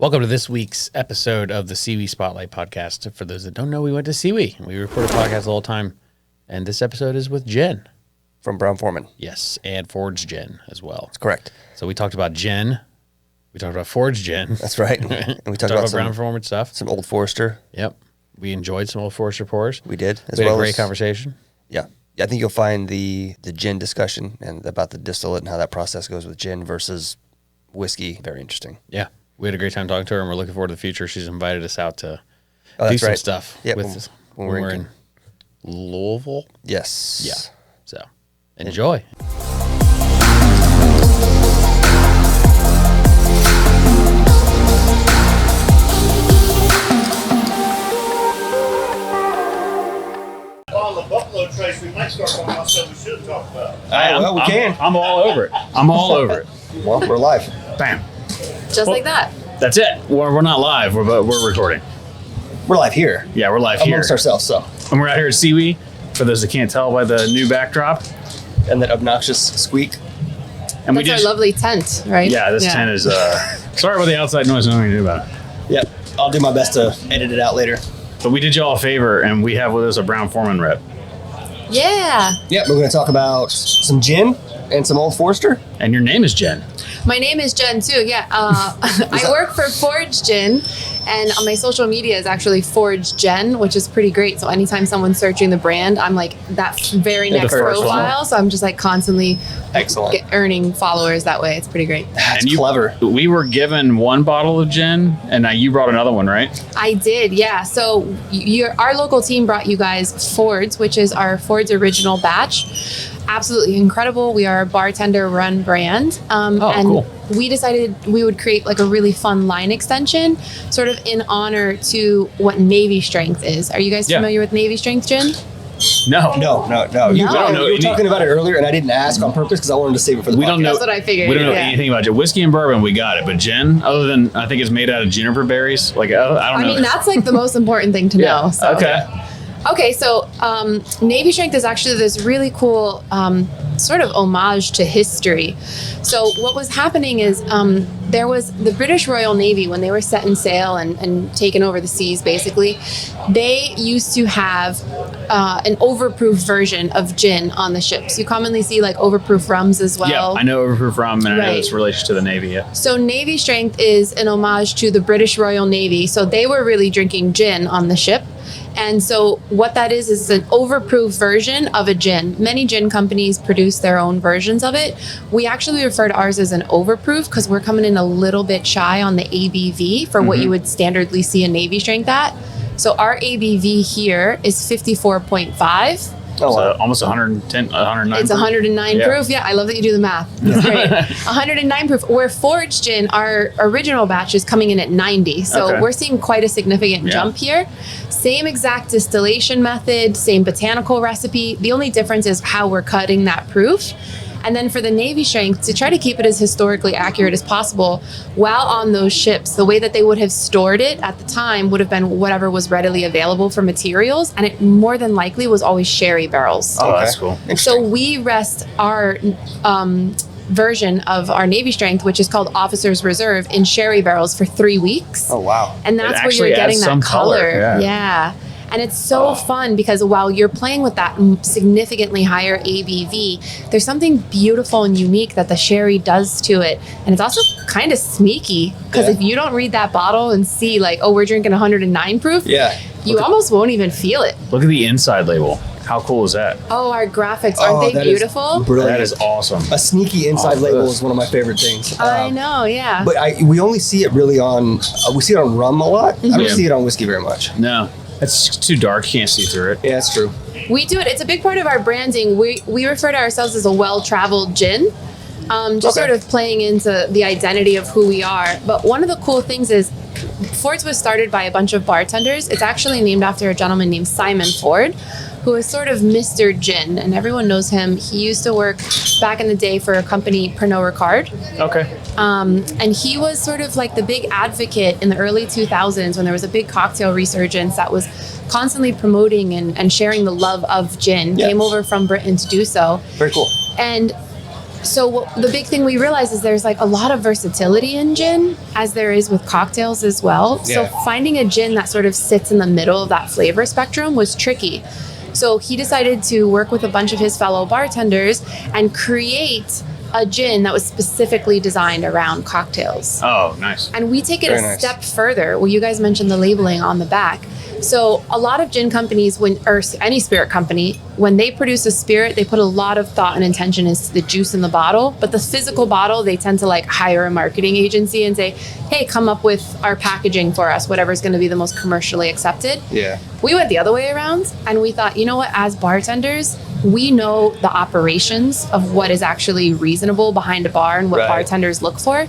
Welcome to this week's episode of the SEWE Spotlight Podcast. For those that don't know, we went to SEWE. We record a podcast all the time, and this episode is with Jenn. From Brown-Forman. Yes, and Foraged Gin as well. That's correct. So we talked about gin. We talked about Foraged Gin. That's right. And we talked about Brown-Forman stuff. Some Old Forester. Yep. We enjoyed some Old Forester pours. We did. We had a great conversation. Yeah. I think you'll find the gin discussion and about the distillate and how that process goes with gin versus whiskey very interesting. Yeah. We had a great time talking to her, and we're looking forward to the future. She's invited us out to do some stuff with when we're in Louisville. Yes. Yeah. So enjoy. On the buffalo trace, we might start talking about something we should talk about. We can. I'm all over it. I'm all over it. Well, we're live. Bam. Just like that. That's it. We're not live, but we're recording. We're live here. Yeah, we're live here. Amongst ourselves, so. And we're out here at SEWE, for those that can't tell by the new backdrop. And that obnoxious squeak. And That's our lovely tent, right? Yeah, this tent is, sorry about the outside noise, nothing to do about it. Yep. I'll do my best to edit it out later. But we did you all a favor, and we have with us a Brown-Forman rep. Yeah. Yep, we're going to talk about some gin and some Old Forester. And your name is Jenn. My name is Jenn too. Yeah. I work for Foraged Gin, and on my social media is actually Foraged Jenn, which is pretty great. So anytime someone's searching the brand, I'm like that very next profile. So I'm just like constantly earning followers that way. It's pretty great. That's clever. We were given one bottle of gin, and you brought another one, right? I did, yeah. So our local team brought you guys Ford's, which is our Ford's original batch. Absolutely incredible. We are a bartender-run brand, and cool. We decided we would create like a really fun line extension, sort of in honor to what Navy Strength is. Are you guys familiar with Navy Strength gin? No. You were talking about it earlier, and I didn't ask on purpose because I wanted to save it for the podcast. That's what I figured. We don't know anything about it. Whiskey and bourbon, we got it. But gin, other than I think it's made out of juniper berries. Like I don't know. I mean, that's like the most important thing to know. So. Okay, so Navy Strength is actually this really cool sort of homage to history. So what was happening is there was the British Royal Navy, when they were setting sail and taking over the seas, basically, they used to have an overproof version of gin on the ships. You commonly see like overproof rums as well. Yeah, I know overproof rum, and I know its relation to the Navy, yeah. So Navy Strength is an homage to the British Royal Navy. So they were really drinking gin on the ship. And so what that is an overproof version of a gin. Many gin companies produce their own versions of it. We actually refer to ours as an overproof because we're coming in a little bit shy on the ABV for what you would standardly see a Navy Strength at. So our ABV here is 54.5. So almost 110, 109 It's 109 proof. Yeah, I love that you do the math. That's great. 109 proof. Where Foraged Gin, our original batch, is coming in at 90. So we're seeing quite a significant jump here. Same exact distillation method, same botanical recipe. The only difference is how we're cutting that proof. And then for the Navy Strength, to try to keep it as historically accurate as possible, while on those ships, the way that they would have stored it at the time would have been whatever was readily available for materials, and it more than likely was always sherry barrels. Oh, that's cool. So we rest our version of our Navy Strength, which is called Officer's Reserve, in sherry barrels for 3 weeks. Oh, wow. And that's where you're getting that color. Yeah. And it's so fun because while you're playing with that significantly higher ABV, there's something beautiful and unique that the sherry does to it. And it's also kind of sneaky because if you don't read that bottle and see like, oh, we're drinking 109 proof, you almost won't even feel it. Look at the inside label. How cool is that? Oh, our graphics. Aren't they beautiful? That is awesome. A sneaky inside label is one of my favorite things. I know, yeah. But we only see it really on, we see it on rum a lot. I don't see it on whiskey very much. No. It's too dark. You can't see through it. Yeah, that's true. We do it. It's a big part of our branding. We refer to ourselves as a well-traveled gin, sort of playing into the identity of who we are. But one of the cool things is Ford's was started by a bunch of bartenders. It's actually named after a gentleman named Simon Ford, who is sort of Mr. Gin, and everyone knows him. He used to work back in the day for a company, Pernod Ricard. Okay. And he was sort of like the big advocate in the early 2000s when there was a big cocktail resurgence that was constantly promoting and sharing the love of gin. Came over from Britain to do so. Very cool. And So the big thing we realize is there's like a lot of versatility in gin, as there is with cocktails as well. So finding a gin that sort of sits in the middle of that flavor spectrum was tricky. So he decided to work with a bunch of his fellow bartenders and create a gin that was specifically designed around cocktails. Oh, nice. And we take it a step further. Well, you guys mentioned the labeling on the back. So a lot of gin companies, or any spirit company, when they produce a spirit, they put a lot of thought and intention into the juice in the bottle. But the physical bottle, they tend to like hire a marketing agency and say, hey, come up with our packaging for us, whatever's going to be the most commercially accepted. Yeah. We went the other way around, and we thought, you know what, as bartenders, we know the operations of what is actually reasonable behind a bar and what bartenders look for.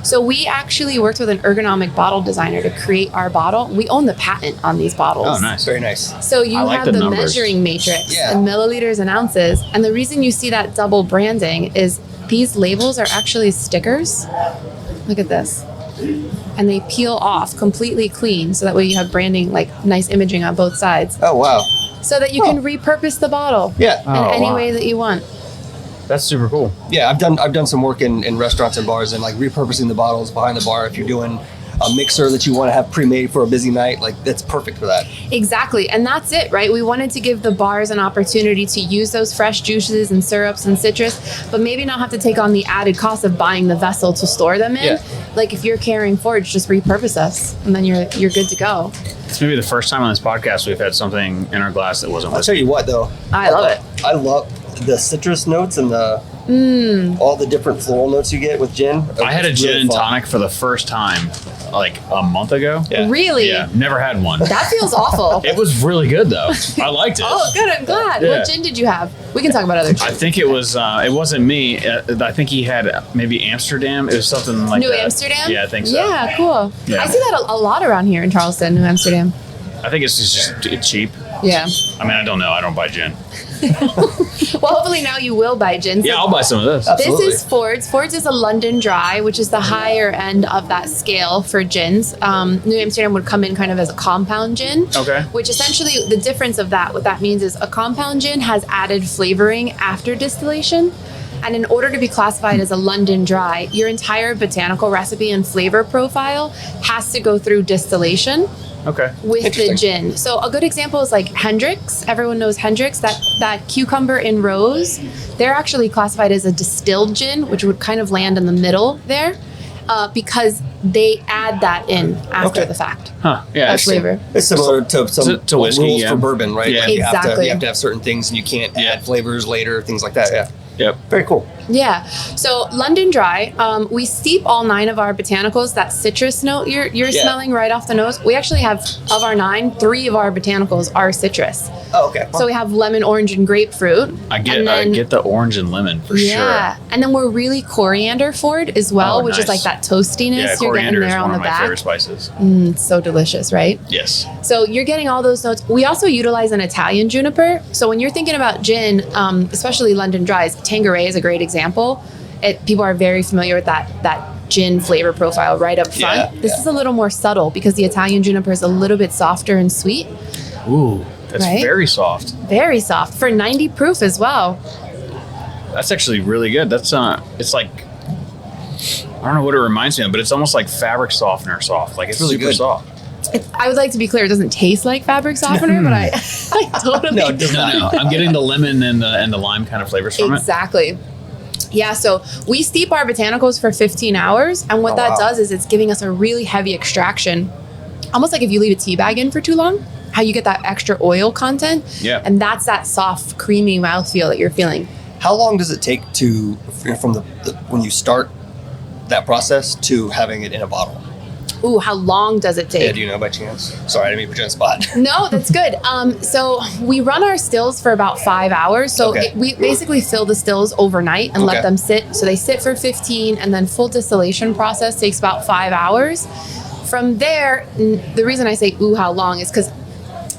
So we actually worked with an ergonomic bottle designer to create our bottle. We own the patent on these bottles. Oh, nice. Very nice. So you have the measuring matrix and milliliters and ounces. And the reason you see that double branding is these labels are actually stickers. Look at this. And they peel off completely clean. So that way you have branding, like nice imaging on both sides. Oh, wow. So that you can repurpose the bottle in any way that you want. That's super cool. Yeah, I've done some work in restaurants and bars and like repurposing the bottles behind the bar. If you're doing a mixer that you want to have pre-made for a busy night, like that's perfect for that. Exactly. And that's it, right? We wanted to give the bars an opportunity to use those fresh juices and syrups and citrus, but maybe not have to take on the added cost of buying the vessel to store them in. Yeah. Like if you're carrying forage, just repurpose us and then you're good to go. It's maybe the first time on this podcast we've had something in our glass that wasn't I'll tell you what though. I love it. I love the citrus notes and the all the different floral notes you get with gin. I had a gin and tonic for the first time like a month ago. Yeah. Really? Yeah, never had one. That feels awful. It was really good though. I liked it. Oh, good. I'm glad. Yeah. What gin did you have? We can talk about other gins. I think it was. It wasn't me. I think he had maybe Amsterdam. It was something like New that. Amsterdam? Yeah, I think so. Yeah, cool. Yeah. I see that a lot around here in Charleston, New Amsterdam. I think it's just cheap. Yeah. I mean, I don't know. I don't buy gin. Well, hopefully now you will buy gin. Yeah, I'll buy some of this. Absolutely. This is Ford's. Ford's is a London Dry, which is the higher end of that scale for gins. New Amsterdam would come in kind of as a compound gin. Okay. Which essentially, the difference of that, what that means is a compound gin has added flavoring after distillation. And in order to be classified as a London Dry, your entire botanical recipe and flavor profile has to go through distillation. Okay. With the gin. So a good example is like Hendrick's. Everyone knows Hendrick's. That cucumber in rose, they're actually classified as a distilled gin, which would kind of land in the middle there, because they add that in after the fact. Huh. Yeah. That flavor. It's similar to some to whiskey, rules yeah. for bourbon, right? Yeah. Like you Exactly. have to have certain things and you can't add flavors later, things like that. Yeah. Yep. Very cool. Yeah. So London Dry, we steep all 9 of our botanicals. That citrus note you're smelling right off the nose. We actually have, of our 9, 3 of our botanicals are citrus. Oh, okay. So we have lemon, orange, and grapefruit. I get the orange and lemon for Yeah. sure. And then we're really coriander forward as well, Oh, which is nice. like that toastiness Yeah, you're getting coriander is there on one the of my back. favorite spices. It's so delicious, right? Yes. So you're getting all those notes. We also utilize an Italian juniper. So when you're thinking about gin, especially London Dries, Tanqueray is a great example. People are very familiar with that gin flavor profile right up front. This is a little more subtle because the Italian juniper is a little bit softer and sweet. Ooh, that's Right? very soft. Very soft for 90 proof as well. That's actually really good. That's it's like, I don't know what it reminds me of, but it's almost like fabric softener soft. Like it's really super good. soft. I would like to be clear, it doesn't taste like fabric softener, but I totally No, it does not. No, I'm getting the lemon and the lime kind of flavors from it. Exactly. Yeah, so we steep our botanicals for 15 hours, and what that does is it's giving us a really heavy extraction. Almost like if you leave a tea bag in for too long, how you get that extra oil content. Yeah. And that's that soft, creamy mouthfeel that you're feeling. How long does it take from the when you start that process to having it in a bottle? Ooh, how long does it take? Yeah, do you know by chance? Sorry, I didn't mean to put you on the spot. No, that's good. So we run our stills for about 5 hours. So we basically fill the stills overnight and let them sit. So they sit for 15, and then full distillation process takes about 5 hours. From there, the reason I say, ooh, how long is because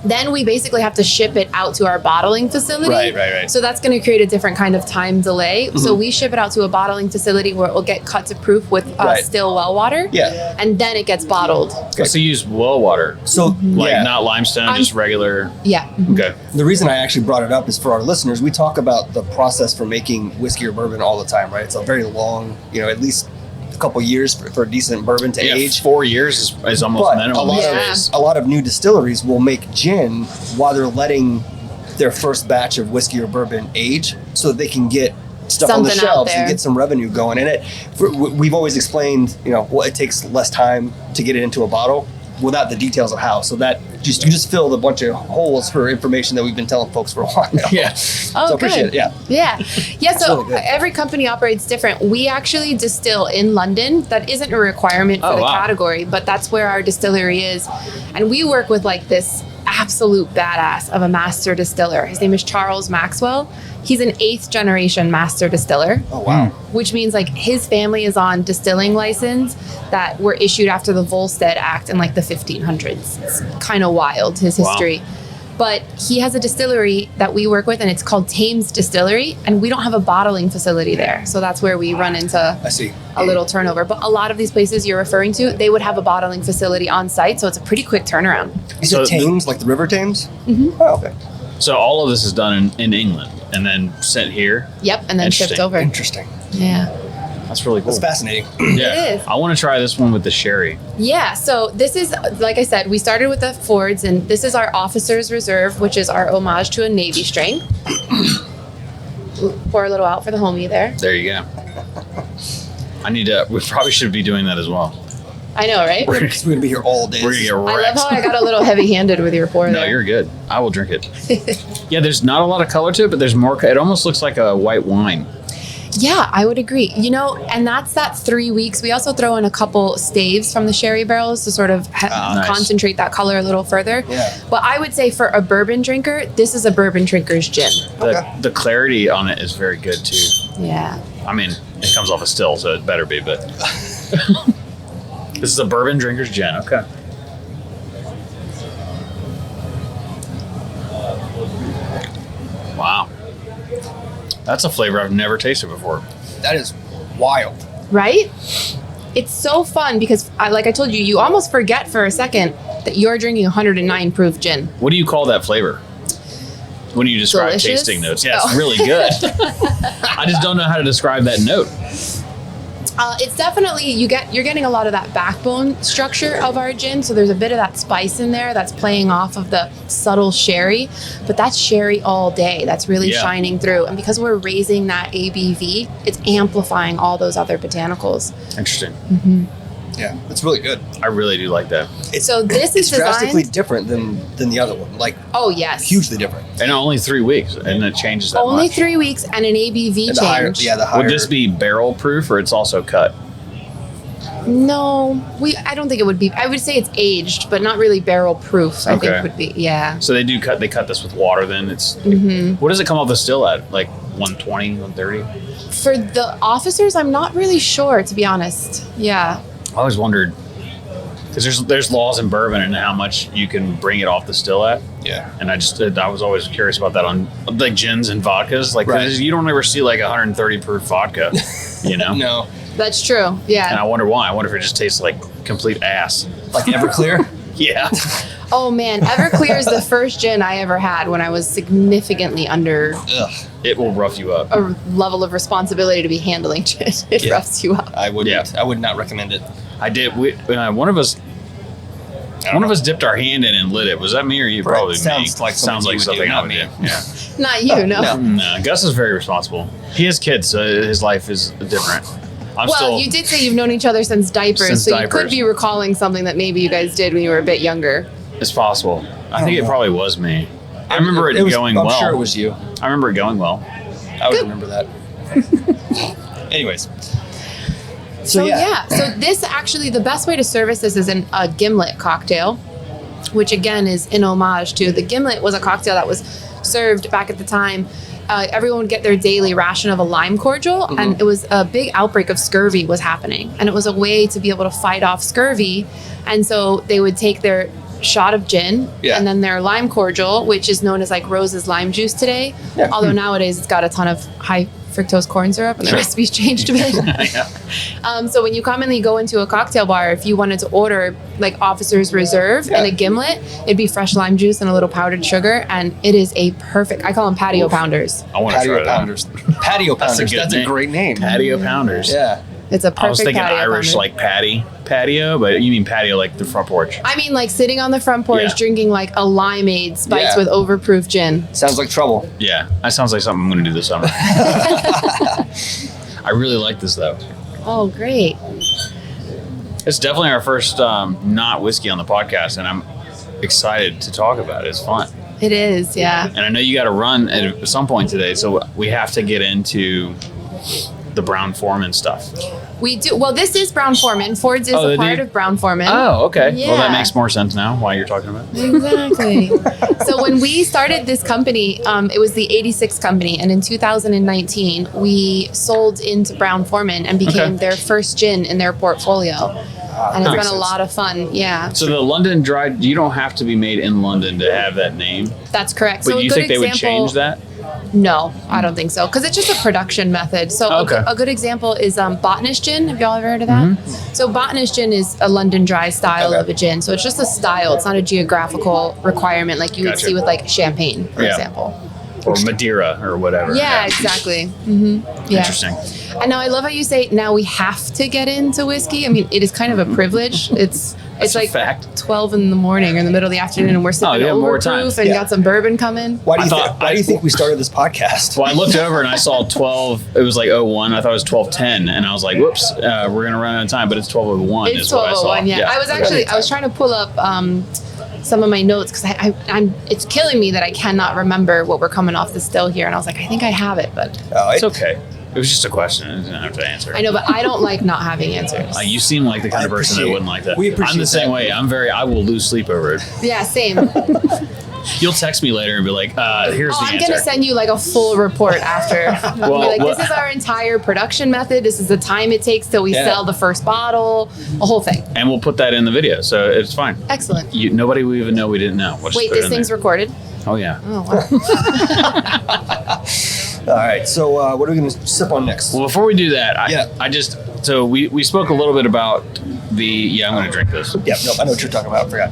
Then we basically have to ship it out to our bottling facility. Right. So that's going to create a different kind of time delay. So we ship it out to a bottling facility where it will get cut to proof with still well water. Yeah. And then it gets bottled. So you use well water, So not limestone, just regular. Yeah. Okay. The reason I actually brought it up is for our listeners. We talk about the process for making whiskey or bourbon all the time, right? It's a very long, at least a couple years for a decent bourbon to age. 4 years is almost But minimum these days. a lot of new distilleries will make gin while they're letting their first batch of whiskey or bourbon age, so that they can get stuff on the Something out shelves and there. get some revenue going. And we've always explained, it takes less time to get it into a bottle without the details of how. So that you just filled a bunch of holes for information that we've been telling folks for a while. Yeah. Oh, So I appreciate it. Yeah. Yeah. So really good. every company operates different. We actually distill in London. That isn't a requirement for the category, but that's where our distillery is. And we work with like this absolute badass of a master distiller. His name is Charles Maxwell. He's an 8th generation master distiller. Oh, wow. Which means like his family is on distilling license that were issued after the Volstead Act in like the 1500s. It's kind of wild, his history. But he has a distillery that we work with, and it's called Thames Distillery, and we don't have a bottling facility there. So that's where we run into I see. a little turnover. But a lot of these places you're referring to, they would have a bottling facility on site, so it's a pretty quick turnaround. Is So it Thames, like the River Thames? Mm-hmm. Oh, okay. So all of this is done in England and then sent here. Yep, and then shipped Interesting. over. Interesting. Yeah. That's really cool. That's fascinating. Yeah. It is. I want to try this one with the sherry. Yeah, so this is, like I said, we started with the Fords, and this is our Officer's Reserve, which is our homage to a Navy strength. Pour a little out for the homie there. There you go. We probably should be doing that as well. I know, right? We're going to be here all day. We're going to get I love wrecked. how I got a little heavy-handed with your pour No, there. you're good. I will drink it. Yeah, there's not a lot of color to it, but there's more. It almost looks like a white wine. Yeah, I would agree. And that's that 3 weeks. We also throw in a couple staves from the sherry barrels to sort of nice. concentrate that color a little further. Yeah. But I would say for a bourbon drinker, this is a bourbon drinker's gin. The clarity on it is very good too. Yeah. I mean, it comes off a still, so it better be, but this is a bourbon drinker's gin. Okay. Wow. That's a flavor I've never tasted before. That is wild. Right? It's so fun because, like I told you, you almost forget for a second that you're drinking 109 proof gin. What do you call that flavor? When you describe Delicious? tasting notes. Yeah, Oh. it's really good. I just don't know how to describe that note. It's definitely, you're getting a lot of that backbone structure of our gin. So there's a bit of that spice in there that's playing off of the subtle sherry, but that's sherry all day. That's really shining through. And because we're raising that ABV, it's amplifying all those other botanicals. Interesting. Yeah, it's really good. I really do like that. So this is It's drastically designed. different than the other one. Like, Oh, yes. hugely different. And only 3 weeks, and it changes that Only much. 3 weeks and an ABV And the higher, change. the higher. Would this be barrel proof, or it's also cut? No, I don't think it would be. I would say it's aged, but not really barrel proof. I Okay. think would be. Yeah. So they cut this with water. Then it's what does it come off the still at? Like 120, 130? For the officers, I'm not really sure, to be honest. Yeah. I always wondered because there's laws in bourbon and how much you can bring it off the still at. Yeah. And I was always curious about that on like gins and vodkas. Like Right. you don't ever see like 130 proof vodka, you know? No. That's true. And Yeah. I wonder why. I wonder if it just tastes like complete ass. Like Everclear? Yeah. Oh man, Everclear is the first gin I ever had when I was significantly under Ugh. It will rough you up. a level of responsibility to be handling gin. It Yeah. roughs you up. I wouldn't. Yeah. I would not recommend it. I did. One of us dipped our hand in and lit it. Was that me or you? Right. Probably Sounds me. like something you would do, something I not would me. do. Yeah. Not you, no. No, Gus is very responsible. He has kids, so his life is different. Well, you did say you've known each other since diapers, Since so you diapers. could be recalling something that maybe you guys did when you were a bit younger. It's possible. I think don't it know. probably was me. I remember it was, going I'm well. sure it was you. I remember it going well. I would remember that. Anyways. So so this actually, the best way to service this is in a Gimlet cocktail, which again is in homage to the Gimlet was a cocktail that was served back at the time. Everyone would get their daily ration of a lime cordial, and it was a big outbreak of scurvy was happening, and it was a way to be able to fight off scurvy. And so they would take their shot of gin, and then their lime cordial, which is known as like Rose's lime juice today. Yeah. Although nowadays it's got a ton of high fructose corn syrup and the recipe's changed a bit. So when you commonly go into a cocktail bar, if you wanted to order like Officer's Reserve and a Gimlet, it'd be fresh lime juice and a little powdered sugar, and it is a perfect, I call them patio pounders. I want to try pounders. Patio pounders. That's a great name. Patio pounders. Yeah. It's a perfect I was thinking Irish pounder. like patio, but you mean patio like the front porch. I mean like sitting on the front porch drinking like a limeade spiced with overproof gin. Sounds like trouble. Yeah, that sounds like something I'm going to do this summer. I really like this though. Oh, great. It's definitely our first not whiskey on the podcast, and I'm excited to talk about it. It's fun. It is, yeah. And I know you got to run at some point today, so we have to get into the Brown Foreman stuff. We do. Well, this is Brown Foreman. Ford's is a part of Brown Foreman. Oh, okay. Yeah. Well, that makes more sense now why you're talking about it. Exactly. So when we started this company, it was the 86 company. And in 2019, we sold into Brown Foreman and became their first gin in their portfolio. And it's been a lot of fun. Yeah. So the London Dry, you don't have to be made in London to have that name. That's correct. But so you think they would change that? No, I don't think so. Because it's just a production method. So a good example is Botanist Gin. Have y'all ever heard of that? Mm-hmm. So Botanist Gin is a London Dry style of a gin. So it's just a style. It's not a geographical requirement like you would see with like champagne, for example. Or Madeira or whatever. Yeah, exactly. Mm-hmm. Yeah. Interesting. And now I love how you say now we have to get into whiskey. I mean, it is kind of a privilege. It's like 12 in the morning or in the middle of the afternoon, and we're sipping overproof and got some bourbon coming. Why do you think we started this podcast? Well, I looked over and I saw 12. It was like 01. I thought it was 12:10, and I was like, "Whoops, we're gonna run out of time." But it's 12:01. It's 12:01. Yeah. I was trying to pull up some of my notes because I'm it's killing me that I cannot remember what we're coming off the still here, and I was like, I think I have it, but it's okay. It was just a question. I didn't have to answer. I know, but I don't like not having answers. You seem like the kind of person that wouldn't like that. We appreciate I'm the same way. I will lose sleep over it. Yeah, same. You'll text me later and be like, here's the answer. I'm going to send you like a full report after. This is our entire production method. This is the time it takes till we sell the first bottle, a whole thing. And we'll put that in the video, so it's fine. Excellent. Nobody will even know we didn't know. Wait, this thing's recorded? Oh, yeah. Oh, wow. All right, so what are we going to sip on next? Well, before we do that, we spoke a little bit about I'm going to drink this. Yeah, no, I know what you're talking about. I forgot.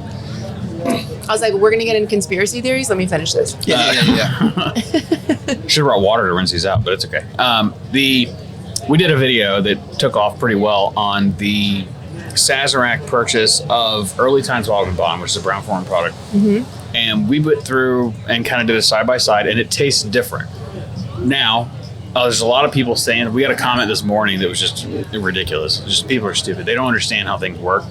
I was like, we're going to get into conspiracy theories. Let me finish this. Yeah. Should have brought water to rinse these out, but it's okay. We did a video that took off pretty well on the Sazerac purchase of Early Times Bourbon, which is a Brown Foreman product. Mm-hmm. And we went through and kind of did a side-by-side, and it tastes different. Now, there's a lot of people saying, we got a comment this morning that was just ridiculous. Just people are stupid. They don't understand how things work.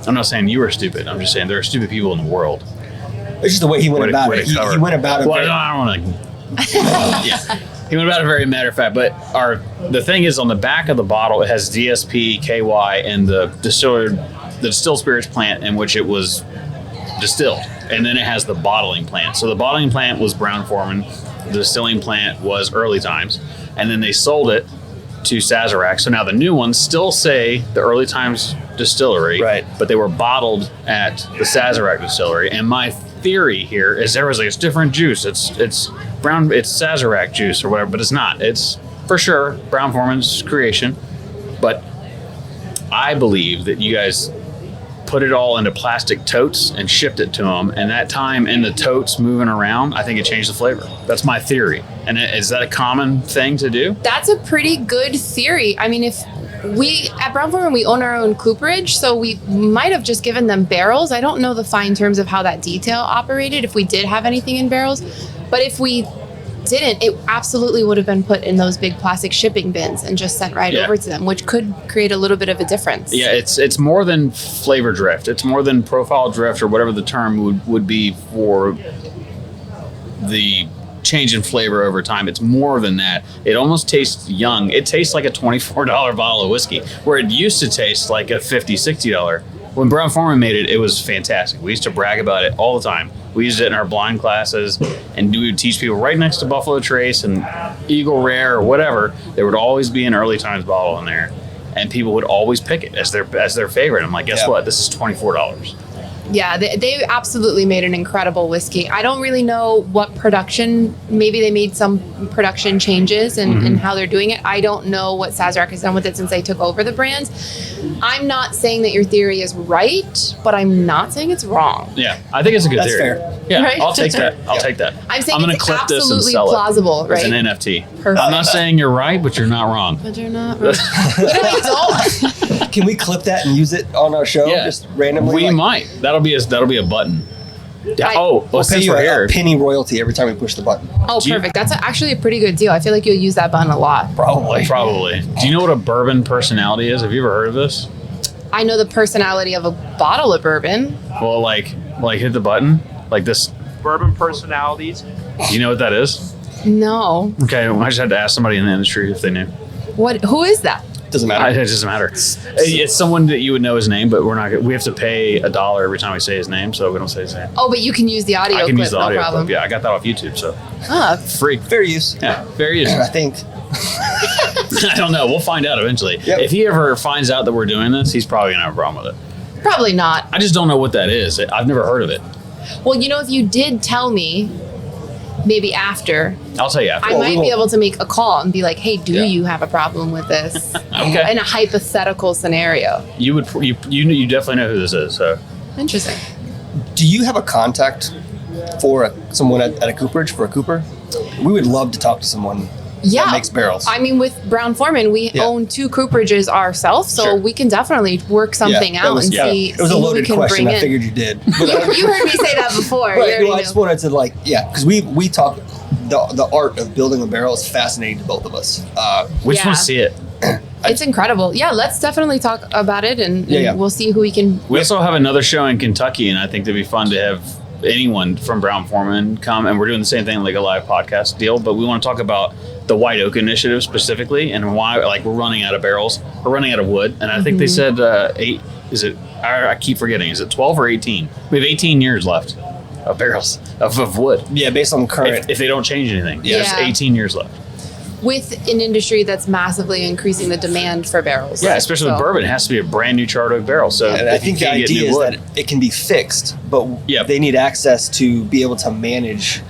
I'm not saying you are stupid. I'm just saying there are stupid people in the world. It's just the way he went about it. He went about it. Well, I don't want to. He went about it very matter of fact. But the thing is, on the back of the bottle, it has DSP, KY, and the distilled spirits plant in which it was distilled, and then it has the bottling plant. So the bottling plant was Brown Foreman. The distilling plant was Early Times, and then they sold it to Sazerac. So now the new ones still say the Early Times Distillery, right? But they were bottled at the Sazerac Distillery. And my theory here is there was like, it's different juice. It's Sazerac juice or whatever, but it's not. It's for sure Brown Foreman's creation. But I believe that you guys put it all into plastic totes and shipped it to them, and that time in the totes moving around, I think it changed the flavor. That's my theory. And is that a common thing to do? That's a pretty good theory. I mean, if we at Brown Foreman, we own our own cooperage, so we might have just given them barrels. I don't know the fine terms of how that detail operated, if we did have anything in barrels, but if we didn't, it absolutely would have been put in those big plastic shipping bins and just sent right over to them, which could create a little bit of a difference. Yeah, it's more than flavor drift. It's more than profile drift or whatever the term would be for the change in flavor over time. It's more than that. It almost tastes young. It tastes like a $24 bottle of whiskey, where it used to taste like a $50, $60. When Brown Foreman made it, it was fantastic. We used to brag about it all the time. We used it in our blind classes, and we would teach people right next to Buffalo Trace and Eagle Rare or whatever. There would always be an Early Times bottle in there, and people would always pick it as their favorite. I'm like, guess what? This is $24. Yeah, they absolutely made an incredible whiskey. I don't really know what production, maybe they made some production changes in how they're doing it. I don't know what Sazerac has done with it since they took over the brand. I'm not saying that your theory is right, but I'm not saying it's wrong. Yeah, I think it's a good That's theory. fair. Yeah, Right? I'll take that. I'll take that. I'm saying gonna it's clip this and absolutely sell plausible, it right? as an NFT. Perfect. I'm not saying you're right, but you're not wrong. But you're not right. Really don't. Can we clip that and use it on our show? Yeah. Just randomly? We like, might. That'll be a button. Well, We'll pay since you we're a here, penny royalty every time we push the button. Oh, Do you- perfect. That's actually a pretty good deal. I feel like you'll use that button a lot. probably. Do you know what a bourbon personality is? Have you ever heard of this? I know the personality of a bottle of bourbon. Well, like hit the button like this. Bourbon personalities. Do you know what that is? No. Okay, well, I just had to ask somebody in the industry if they knew. Who is that? Doesn't matter. It doesn't matter. It's someone that you would know his name, but we're not. We have to pay $1 every time we say his name, so we don't say his name. Oh, but you can use the audio I can clip, use the no audio problem. clip. Yeah, I got that off YouTube, so Ah, free. Fair use. Yeah, very easy. I think. I don't know. We'll find out eventually. Yep. If he ever finds out that we're doing this, he's probably gonna have a problem with it. probably not. I just don't know what that is. I've never heard of it. Well, if you did tell me, maybe after, I'll tell you after. I might be able to make a call and be like, hey, do Yeah. you have a problem with this? Okay. In a hypothetical scenario. You would. You definitely know who this is. So Interesting. Do you have a contact for someone at a cooperage, for a cooper? We would love to talk to someone Yeah. that makes barrels. I mean, with Brown Forman, we Yeah. own 2 cooperages ourselves, so Sure. we can definitely work something that out was- and see, It was see a who we loaded can question. bring I in. figured you did. You heard me say that before. You Right, already well, I knew. just wanted to because we talk the art of building a barrel is fascinating to both of us. we just Yeah. want to see it. It's incredible. Yeah, let's definitely talk about it, and Yeah. we'll see who we can. We also have another show in Kentucky, and I think it'd be fun to have anyone from Brown Forman come. And we're doing the same thing, like a live podcast deal. But we want to talk about the White Oak Initiative specifically, and why, like, we're running out of barrels, we're running out of wood, and I think they said 8. Is it? I keep forgetting. Is it 12 or 18? We have 18 years left of barrels of wood. Yeah, based on current. If they don't change anything, Yeah. there's 18 years left. With an industry that's massively increasing the demand for barrels. Yeah, especially with So- bourbon, it has to be a brand new charred oak barrel. So And I if you think the can't get idea new is wood- that it can be fixed, but Yep. they need access to be able to manage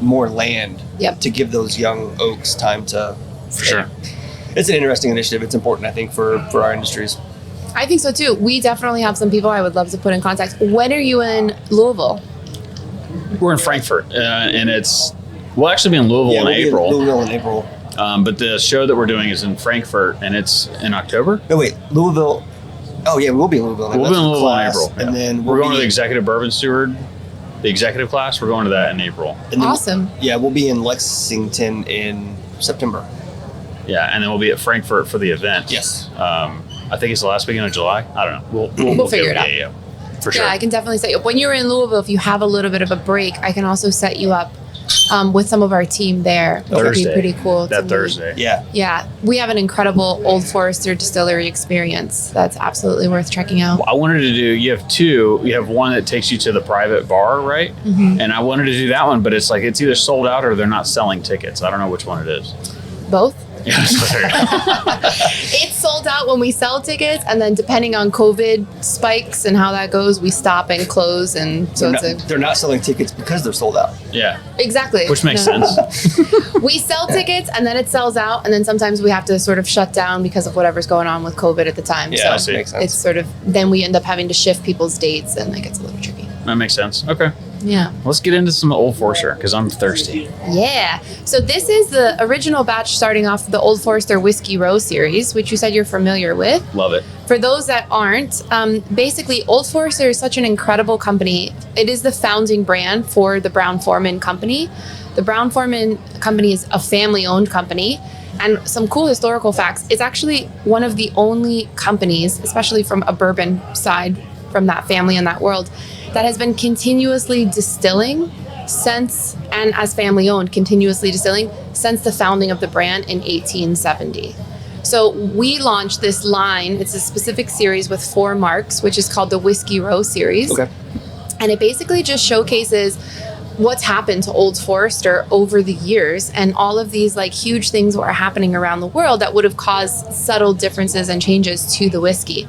more land Yep. to give those young oaks time to. for sure. It's an interesting initiative. It's important, I think, for our industries. I think so too. We definitely have some people I would love to put in contact. When are you in Louisville? We're in Frankfurt, and we'll actually be in Louisville in we'll be April. Louisville in April. But the show that we're doing is in Frankfurt, and it's in October. No, wait, Louisville. Oh yeah, we'll be in Louisville. We'll be in That's Louisville in class. April, and yeah. then we're going to the be- executive bourbon steward, the executive class. We're going to that in April. and then- Awesome. Yeah, we'll be in Lexington in September. Yeah, and then we'll be at Frankfurt for the event. Yes. I think it's the last weekend of July. I don't know. We'll figure it out. Yeah, for sure. Yeah, I can definitely set you up. When you're in Louisville, if you have a little bit of a break, I can also set you up with some of our team there. Which would Thursday. be pretty cool. That to Thursday. Yeah. Yeah, we have an incredible Old Forester distillery experience that's absolutely worth checking out. I wanted to do. You have 2. You have one that takes you to the private bar, right? Mm-hmm. And I wanted to do that one, but it's like it's either sold out or they're not selling tickets. I don't know which one it is. Both. Yeah, so there you go. It's sold out when we sell tickets, and then depending on COVID spikes and how that goes, we stop and close, and so They're not selling tickets because they're sold out. Yeah, exactly, which makes No. sense. We sell tickets, and then it sells out, and then sometimes we have to sort of shut down because of whatever's going on with COVID at the time. Yeah, I so see. Makes sense. it's sort of then we end up having to shift people's dates, and it gets a little tricky. That makes sense. Okay, Yeah. let's get into some Old Forester because I'm thirsty. Yeah. So this is the original batch starting off the Old Forester Whiskey Row series, which you said you're familiar with. Love it. For those that aren't, basically Old Forester is such an incredible company. It is the founding brand for the Brown Forman Company. The Brown Forman Company is a family-owned company. And some cool historical facts, it's actually one of the only companies, especially from a bourbon side, from that family and that world, that has been continuously distilling since, and as family owned, continuously distilling since the founding of the brand in 1870. So we launched this line. It's a specific series with 4 marks, which is called the Whiskey Row series. Okay. And it basically just showcases what's happened to Old Forester over the years, and all of these like huge things were happening around the world that would have caused subtle differences and changes to the whiskey.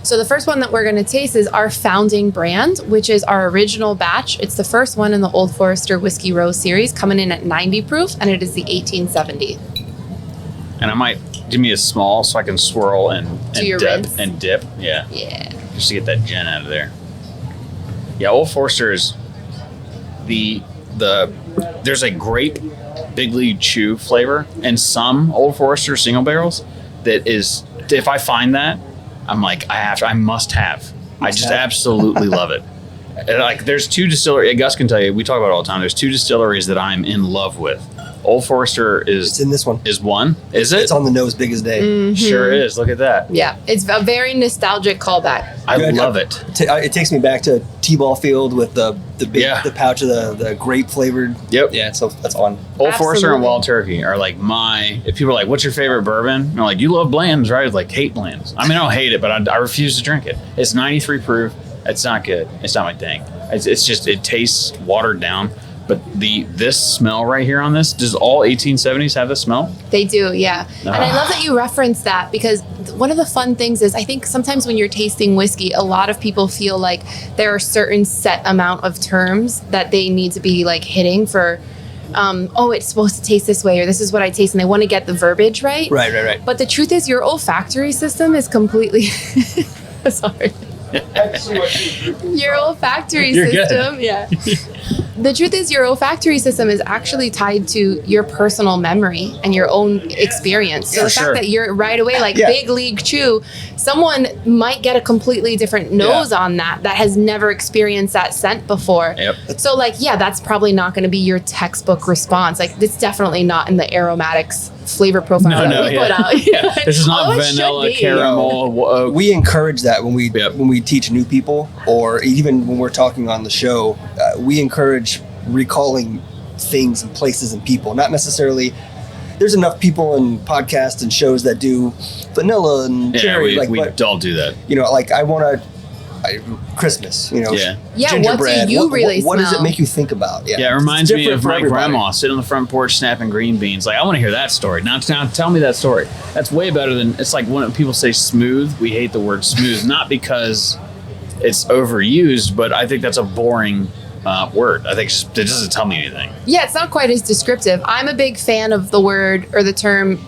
So the first one that we're going to taste is our founding brand, which is our original batch. It's the first one in the Old Forester Whiskey Row series, coming in at 90 proof, and it is the 1870. And I might give me a small so I can swirl and your dip rinse. and dip. Yeah. Just to get that gin out of there. Yeah, Old Forester is there's a great Big League Chew flavor in some Old Forester single barrels that is, if I find that, I'm like, I must have. I just absolutely love it. And like, there's two distilleries, Gus can tell you, we talk about it all the time. There's two distilleries that I'm in love with. Old Forester It's in this one. is one. Is it? It's on the nose big as day. Sure is. Look at that. Yeah, it's a very nostalgic callback. I love it. It takes me back to T-ball field with the pouch of the grape flavored. Yep. Yeah, so that's on. Old Forester and Absolutely. Wild Turkey are like if people are like, what's your favorite bourbon? And I'm like, you love Bland's, right? I like, hate Bland's. I mean, I don't hate it, but I refuse to drink it. It's 93 proof. It's not good. It's not my thing. It's just, it tastes watered down. But this smell right here on this, does all 1870s have this smell? They do, yeah. And I love that you reference that, because one of the fun things is I think sometimes when you're tasting whiskey, a lot of people feel like there are certain set amount of terms that they need to be like hitting for, it's supposed to taste this way, or this is what I taste, and they want to get the verbiage right. Right. But the truth is your olfactory system is completely, sorry. Your olfactory You're good. system, yeah. The truth is your olfactory system is actually tied to your personal memory and your own experience. So the fact that you're right away, like Big League Chew, someone might get a completely different nose on that has never experienced that scent before. Yep. So like, that's probably not going to be your textbook response. Like, it's definitely not in the aromatics flavor profile that we put out. This is not Although it should vanilla, be. caramel. We encourage that when we teach new people, or even when we're talking on the show. We encourage recalling things and places and people. Not necessarily. There's enough people and podcasts and shows that do vanilla and cherry. We all do that. Like I want to. Christmas, Yeah, gingerbread. What do you really what does it smell? make you think about? Yeah, it reminds me of for my everybody. grandma sitting on the front porch snapping green beans. Like, I want to hear that story. Now tell me that story. That's way better than, it's like when people say smooth, we hate the word smooth, not because it's overused, but I think that's a boring word. I think it doesn't tell me anything. Yeah, it's not quite as descriptive. I'm a big fan of the word or the term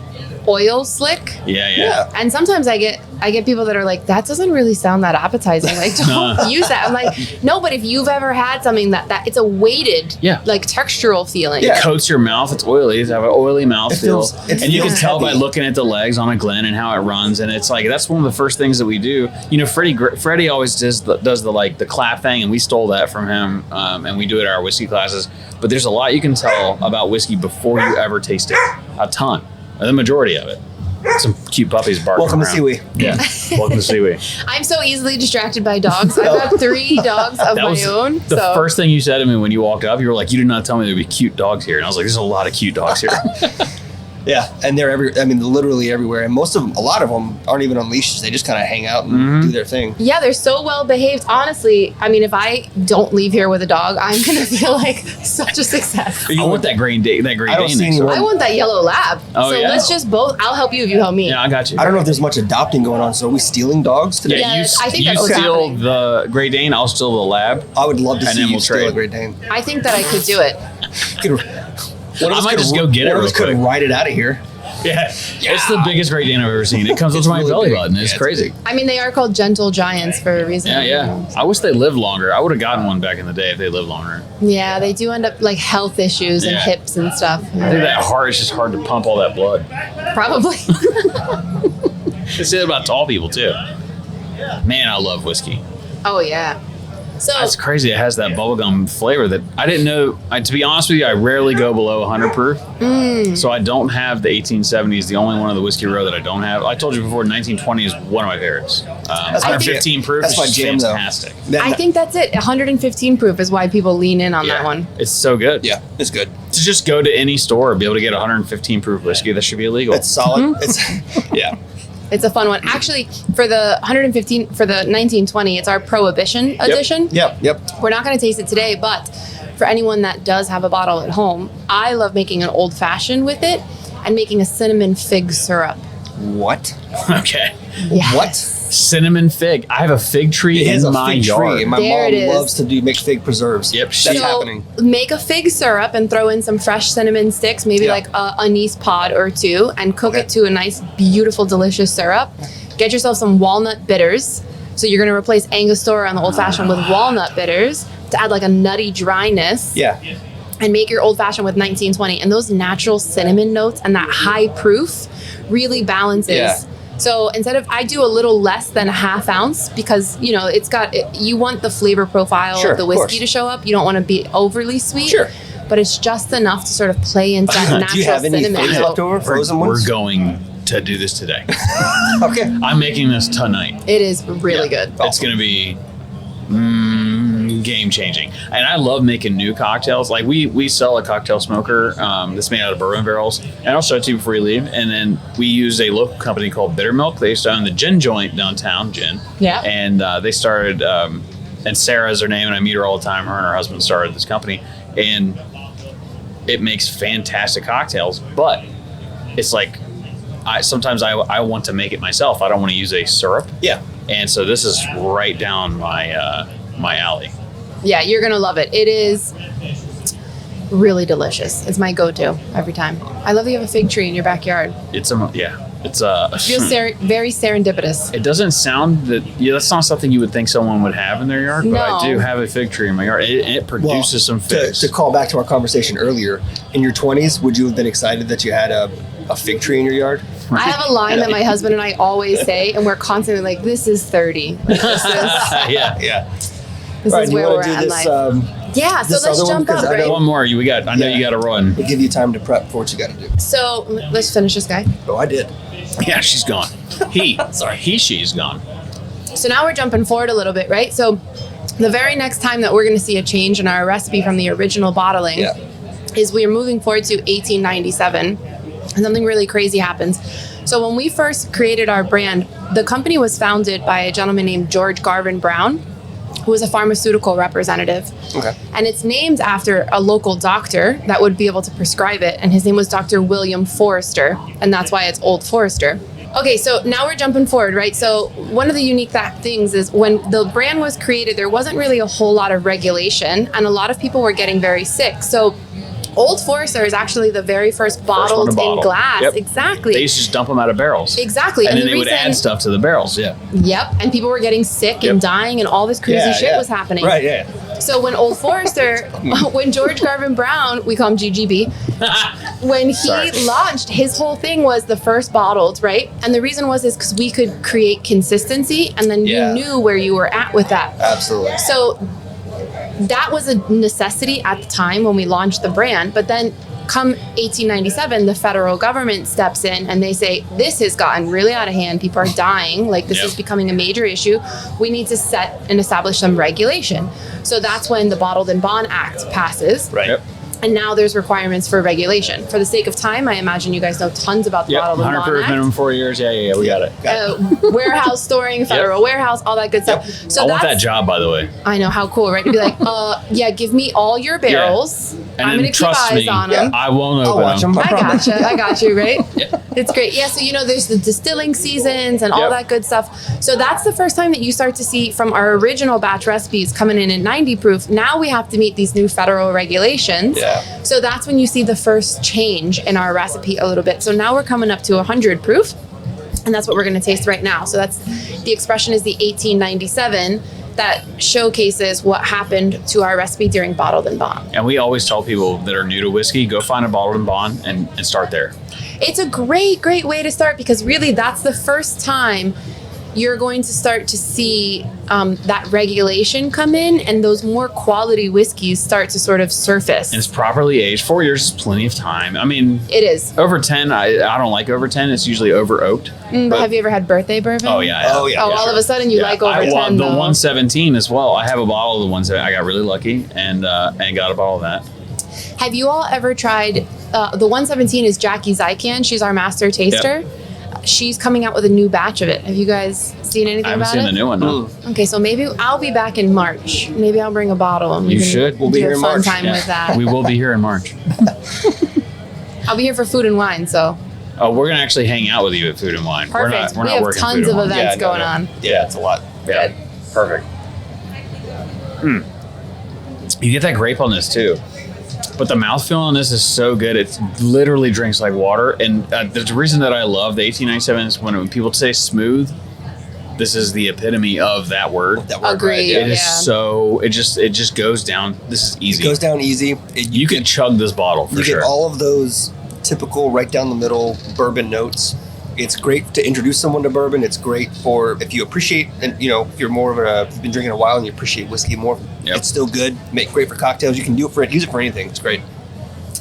oil slick. Yeah. And sometimes I get people that are like, that doesn't really sound that appetizing. Like, don't use that. I'm like, no, but if you've ever had something that it's a weighted, like textural feeling. It coats your mouth. It's oily. It's have an oily mouthfeel. And you can tell by looking at the legs on a Glen and how it runs. And it's like, that's one of the first things that we do. Freddie always does the clap thing, and we stole that from him. And we do it at our whiskey classes. But there's a lot you can tell about whiskey before you ever taste it. A ton. The majority of it. Some cute puppies barking Welcome around. to SEWE. Yeah. Welcome to SEWE. I'm so easily distracted by dogs. I've got 3 dogs of my own. The first thing you said to me when you walked up, you were like, you did not tell me there'd be cute dogs here. And I was like, there's a lot of cute dogs here. Yeah, and they're literally everywhere. And a lot of them aren't even on leashes. They just kind of hang out and do their thing. Yeah, they're so well behaved. Honestly, I mean, if I don't leave here with a dog, I'm gonna feel like such a success. I want that Great Dane next door. I want that yellow lab. Oh, so yeah? let's just both. I'll help you if you help me. Yeah, I got you. I don't know if there's much adopting going on. So are we stealing dogs today? Yeah, I think you that's what's steal happening. the Great Dane, I'll steal the lab. I would love to And see then you we'll steal trade. a Great Dane. I think that I could do it. I might just go get it One of real us could quick. ride it out of here. Yeah. It's the biggest Great Dane I've ever seen. It comes up to my really belly big. button. It's Yeah, it's crazy. big. I mean, they are called gentle giants for a reason. Yeah. I wish they lived longer. I would have gotten one back in the day if they lived longer. Yeah, they do end up like health issues and Yeah. hips and stuff. I think that heart is just hard to pump all that blood. Probably. They say that about tall people too. Man, I love whiskey. Oh yeah. So That's crazy. It has that bubblegum flavor that I didn't know. To be honest with you, I rarely go below 100 proof. So I don't have the 1870s. The only one of the Whiskey Row that I don't have. I told you before, 1920 is one of my favorites. 115 proof that's is my just jam, though. fantastic. I think that's it. 115 proof is why people lean in on that one. It's so good. Yeah, it's good. To just go to any store and be able to get 115 proof whiskey, that should be illegal. It's solid. It's yeah. It's a fun one. Actually, for the 115, for the 1920, it's our Prohibition edition. Yep. We're not going to taste it today, but for anyone that does have a bottle at home, I love making an old fashioned with it and making a cinnamon fig syrup. What? Okay. Yes. What? Cinnamon fig. I have a fig tree It is in a my fig yard. tree. My There mom it is. loves to make fig preserves. Yep, That's she- happening. Make a fig syrup and throw in some fresh cinnamon sticks, maybe Yeah. like a anise pod or two, and cook Okay. it to a nice, beautiful, delicious syrup. Get yourself some walnut bitters. So you're going to replace Angostura on the old fashioned with walnut bitters to add like a nutty dryness. Yeah. And make your old fashioned with 1920. And those natural cinnamon notes and that high proof really balances. Yeah. So instead of, I do a little less than a half ounce because, you know, you want the flavor profile Sure, of the of whiskey course. to show up. You don't want to be overly sweet. Sure. But it's just enough to sort of play into that natural Do you have any cinnamon figs note. left over? Frozen We're ones? going to do this today. Okay. I'm making this tonight. It is really good. It's going to be game changing. And I love making new cocktails. Like we sell a cocktail smoker that's made out of bourbon barrels. And I'll show it to you before you leave. And then we use a local company called Bitter Milk. They used to own the gin joint downtown, Jenn. Yeah. And they started, and Sarah's her name, and I meet her all the time. Her and her husband started this company. And it makes fantastic cocktails. But it's like, sometimes I want to make it myself. I don't want to use a syrup. Yeah. And so this is right down my my alley. Yeah, you're going to love it. It is really delicious. It's my go-to every time. I love that you have a fig tree in your backyard. It's it's It feels very serendipitous. It doesn't sound that's not something you would think someone would have in their yard, but I No. do have a fig tree in my yard. It produces some figs. To call back to our conversation earlier, in your 20s, would you have been excited that you had a fig tree in your yard? I have a line that my husband and I always say, and we're constantly like, this is 30. Like, this is, Yeah. Yeah. this All right, is do you where we're want to at do in this? life. Yeah, so this let's other one? jump 'Cause up, I right? don't- One more. I know Yeah. you got to run. We'll give you time to prep for what you got to do. So let's finish this guy. Oh, I did. Yeah, she's gone. She's gone. So now we're jumping forward a little bit, right? So the very next time that we're going to see a change in our recipe from the original bottling Yeah. is we're moving forward to 1897, and something really crazy happens. So when we first created our brand, the company was founded by a gentleman named George Garvin Brown, who was a pharmaceutical representative. Okay. And it's named after a local doctor that would be able to prescribe it. And his name was Dr. William Forrester. And that's why it's Old Forester. Okay, so now we're jumping forward, right? So one of the unique things is when the brand was created, there wasn't really a whole lot of regulation. And a lot of people were getting very sick. So Old Forester is actually the very first bottled bottle. in glass. Yep. Exactly. They used to just dump them out of barrels. Exactly. And then the they would add stuff to the barrels. Yeah. Yep. And people were getting sick and dying and all this crazy shit was happening. Right, yeah. So when Old Forester, when George Garvin Brown, we call him GGB, when Sorry. he launched, his whole thing was the first bottled, right? And the reason was because we could create consistency and then Yeah. you knew where you were at with that. Absolutely. So that was a necessity at the time when we launched the brand. But then come 1897, the federal government steps in and they say, this has gotten really out of hand. People are dying. Like this is becoming a major issue. We need to set and establish some regulation. So that's when the Bottled in Bond Act passes. Right. Yep. And now there's requirements for regulation. For the sake of time, I imagine you guys know tons about the Yep. Bottled in 100 Bond proof, Act. minimum 4 years. Yeah. We got it. Warehouse storing, federal warehouse, all that good stuff. So I want that that's- job, by the way. I know, how cool, right? To be like, yeah, give me all your barrels. And I'm then going to keep trust eyes me, on them. I won't I'll open watch them. them. I got you, right? It's great. Yeah, so there's the distilling seasons and all Yep. that good stuff. So that's the first time that you start to see from our original batch recipes coming in at 90 proof. Now we have to meet these new federal regulations. Yeah. So that's when you see the first change in our recipe a little bit. So now we're coming up to 100 proof. And that's what we're going to taste right now. So that's the expression is the 1897 that showcases what happened to our recipe during Bottled in Bond. And we always tell people that are new to whiskey, go find a Bottled in Bond and start there. It's a great way to start because really that's the first time you're going to start to see that regulation come in and those more quality whiskeys start to sort of surface. And it's properly aged. 4 years is plenty of time. I mean, It is. over 10, I don't like over 10. It's usually over oaked. But have you ever had birthday bourbon? Oh, yeah. Oh, yeah. Oh, all of a sudden you like over 10 the though. 117 as well. I have a bottle of the 117. I got really lucky and got a bottle of that. Have you all ever tried, the 117 is Jackie Zykan. She's our master taster. she's coming out with a new batch of it. Have you guys seen anything I haven't about seen it? the new one. No. Okay, so maybe I'll be back in March. Maybe I'll bring a bottle. And we You can should. We'll be do here a in fun March. time Yeah. with that. We will be here in March. I'll be here for food and wine, so Oh, we're gonna actually hang out with you at Food and Wine. perfect. We're We not have working tons Food of and Wine. events going on. Yeah, it's a lot. Yeah, perfect. You get that grape on this too, but the mouthfeel on this is so good. It literally drinks like water. And there's a reason that I love the 1897 is when people say smooth. This is the epitome of that word. That word, Agreed. right? It Yeah. is so. It just goes down. This is easy. It goes down easy. You can chug this bottle for You sure. get all of those typical right down the middle bourbon notes. It's great to introduce someone to bourbon. It's great for if you appreciate, and if you're more of a, you've been drinking a while and you appreciate whiskey more. Yep. It's still good. Great for cocktails. You can use it for anything. It's great.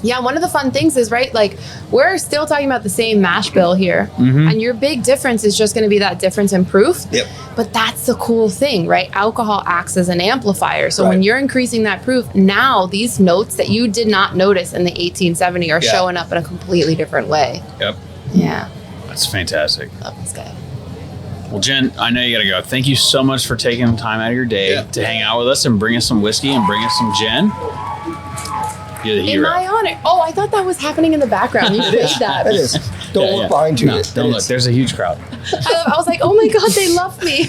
Yeah, one of the fun things is, right, like we're still talking about the same mash bill here. And your big difference is just going to be that difference in proof. Yep. But that's the cool thing, right? Alcohol acts as an amplifier. So when Right. you're increasing that proof, now these notes that you did not notice in the 1870 are Yeah. showing up in a completely different way. Yep, Yeah. that's fantastic. Love this guy. Well, Jen, I know you got to go. Thank you so much for taking time out of your day to hang out with us and bring us some whiskey and bring us some gin. You're the In hero. my honor. Oh, I thought that was happening in the background. You played that. It is. Don't look behind you. No, It don't is. look. There's a huge crowd. I was like, oh my God, they love me.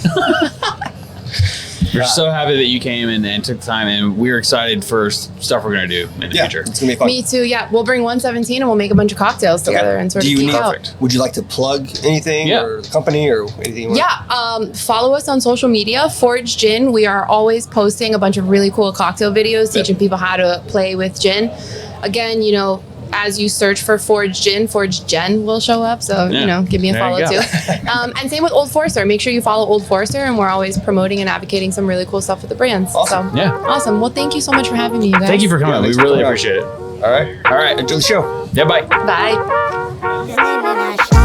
We're so happy that you came and took the time, and we're excited for stuff we're going to do in the Yeah, future. it's gonna be fun. Me too. Yeah, we'll bring 117 and we'll make a bunch of cocktails together and sort Do of you geek need? out. Would you like to plug anything Yeah. or the company or anything? You want? Yeah, follow us on social media, Forge Gin. We are always posting a bunch of really cool cocktail videos teaching people how to play with gin. Again, as you search for Forge Gin, Forge Jenn will show up. So, Yeah. give me a There follow you go. too. And same with Old Forester. Make sure you follow Old Forester, and we're always promoting and advocating some really cool stuff with the brands. Awesome. So, Yeah. awesome. Well, thank you so much for having me, you guys. Thank you for coming. Yeah, We thanks for really coming on. appreciate it. All right. All right. Enjoy the show. Yeah, bye. Bye. Living a